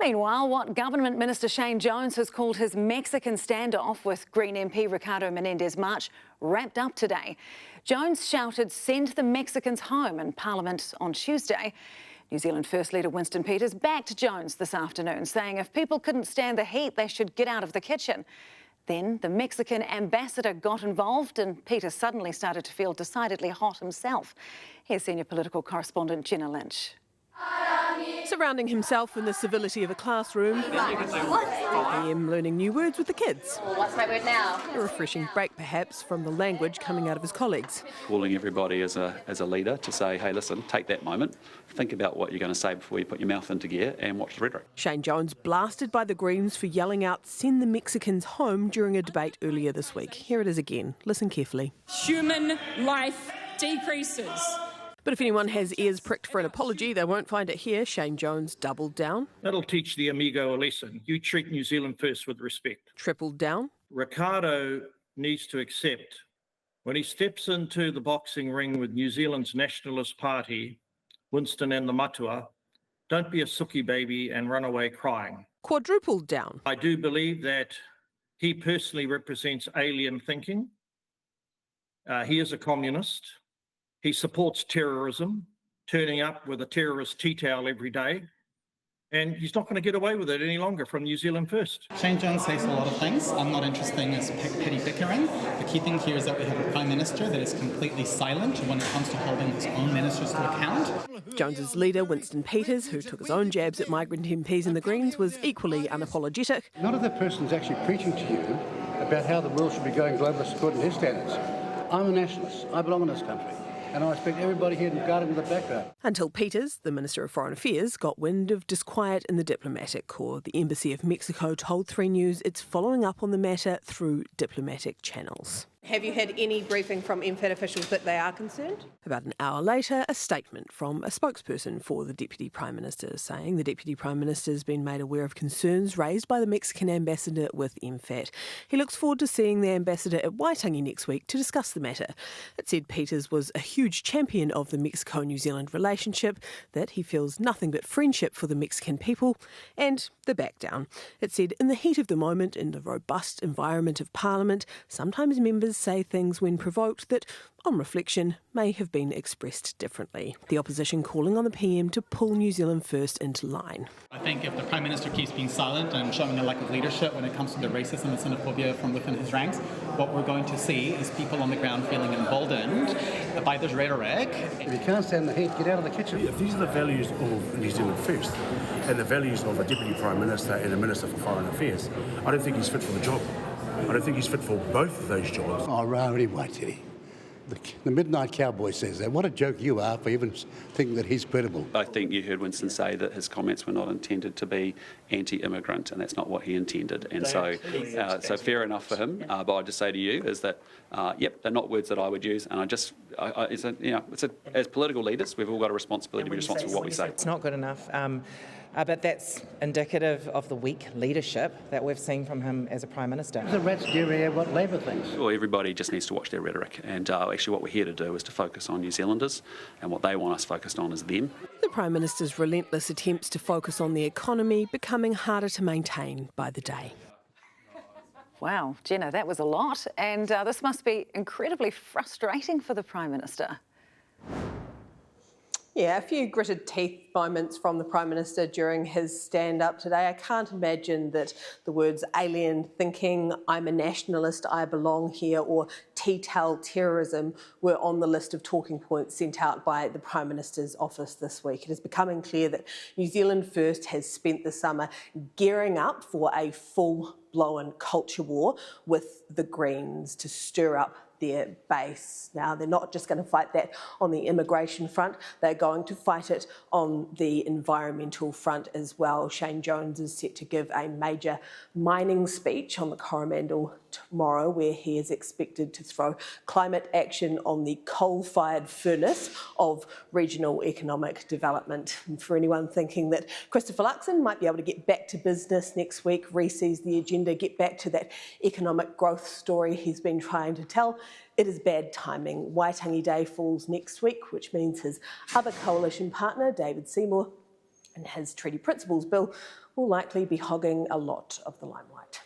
Meanwhile, what Government Minister Shane Jones has called his Mexican standoff with Green MP Ricardo Menendez March wrapped up today. Jones shouted, "Send the Mexicans home," in Parliament on Tuesday. New Zealand First Leader Winston Peters backed Jones this afternoon, saying if people couldn't stand the heat, they should get out of the kitchen. Then the Mexican ambassador got involved and Peters suddenly started to feel decidedly hot himself. Here's senior political correspondent Jenna Lynch. Surrounding himself in the civility of a classroom, PM learning new words with the kids. Well, what's my word now? A refreshing break, perhaps, from the language coming out of his colleagues. Calling everybody as a leader to say, hey, listen, take that moment, think about what you're going to say before you put your mouth into gear and watch the rhetoric. Shane Jones blasted by the Greens for yelling out, "Send the Mexicans home," during a debate earlier this week. Here it is again. Listen carefully. Human life decreases. But if anyone has ears pricked for an apology, they won't find it here. Shane Jones doubled down. That'll teach the amigo a lesson. You treat New Zealand first with respect. Tripled down. Ricardo needs to accept when he steps into the boxing ring with New Zealand's Nationalist Party, Winston and the Matua, don't be a sookie baby and run away crying. Quadrupled down. I do believe that he personally represents alien thinking. He is a communist. He supports terrorism, turning up with a terrorist tea towel every day, and he's not going to get away with it any longer from New Zealand First. Shane Jones says a lot of things. I'm not interested in this petty bickering. The key thing here is that we have a Prime Minister that is completely silent when it comes to holding his own ministers to account. Jones's leader, Winston Peters, who took his own jabs at migrant MPs and the Greens, was equally unapologetic. None of that person is actually preaching to you about how the world should be going globalist according to his standards. I'm a nationalist. I belong in this country. And I expect everybody here to guard him in the background. Until Peters, the Minister of Foreign Affairs, got wind of disquiet in the diplomatic corps. The Embassy of Mexico told 3 News it's following up on the matter through diplomatic channels. Have you had any briefing from MFAT officials that they are concerned? About an hour later, a statement from a spokesperson for the Deputy Prime Minister saying the Deputy Prime Minister has been made aware of concerns raised by the Mexican ambassador with MFAT. He looks forward to seeing the ambassador at Waitangi next week to discuss the matter. It said Peters was a huge champion of the Mexico-New Zealand relationship, that he feels nothing but friendship for the Mexican people, and the back down. It said in the heat of the moment, in the robust environment of Parliament, sometimes members say things when provoked that, on reflection, may have been expressed differently. The opposition calling on the PM to pull New Zealand First into line. I think if the Prime Minister keeps being silent and showing a lack of leadership when it comes to the racism and xenophobia from within his ranks, what we're going to see is people on the ground feeling emboldened by this rhetoric. If you can't stand the heat, get out of the kitchen. If these are the values of New Zealand First and the values of a Deputy Prime Minister and a Minister for Foreign Affairs, I don't think he's fit for the job. I don't think he's fit for both of those jobs. Oh, Rowdy Waititi. The Midnight Cowboy says that. What a joke you are for even thinking that he's credible. I think you heard Winston say that his comments were not intended to be anti-immigrant, and that's not what he intended. And so fair enough for him. But I just say to you is that, they're not words that I would use. And as political leaders, we've all got a responsibility to be responsible for what we say. It's not good enough. But that's indicative of the weak leadership that we've seen from him as a Prime Minister. The rat's derriere what Labor thinks. Well, everybody just needs to watch their rhetoric. And actually what we're here to do is to focus on New Zealanders, and what they want us focused on is them. The Prime Minister's relentless attempts to focus on the economy becoming harder to maintain by the day. Wow, Jenna, that was a lot. And this must be incredibly frustrating for the Prime Minister. Yeah, a few gritted teeth moments from the Prime Minister during his stand-up today. I can't imagine that the words alien thinking, I'm a nationalist, I belong here, or tea-towel terrorism were on the list of talking points sent out by the Prime Minister's office this week. It is becoming clear that New Zealand First has spent the summer gearing up for a full-blown culture war with the Greens to stir up their base. Now, they're not just going to fight that on the immigration front, they're going to fight it on the environmental front as well. Shane Jones is set to give a major mining speech on the Coromandel tomorrow, where he is expected to throw climate action on the coal-fired furnace of regional economic development. And for anyone thinking that Christopher Luxon might be able to get back to business next week, re-seize the agenda, get back to that economic growth story he's been trying to tell, it is bad timing. Waitangi Day falls next week, which means his other coalition partner, David Seymour, And his treaty principles bill will likely be hogging a lot of the limelight.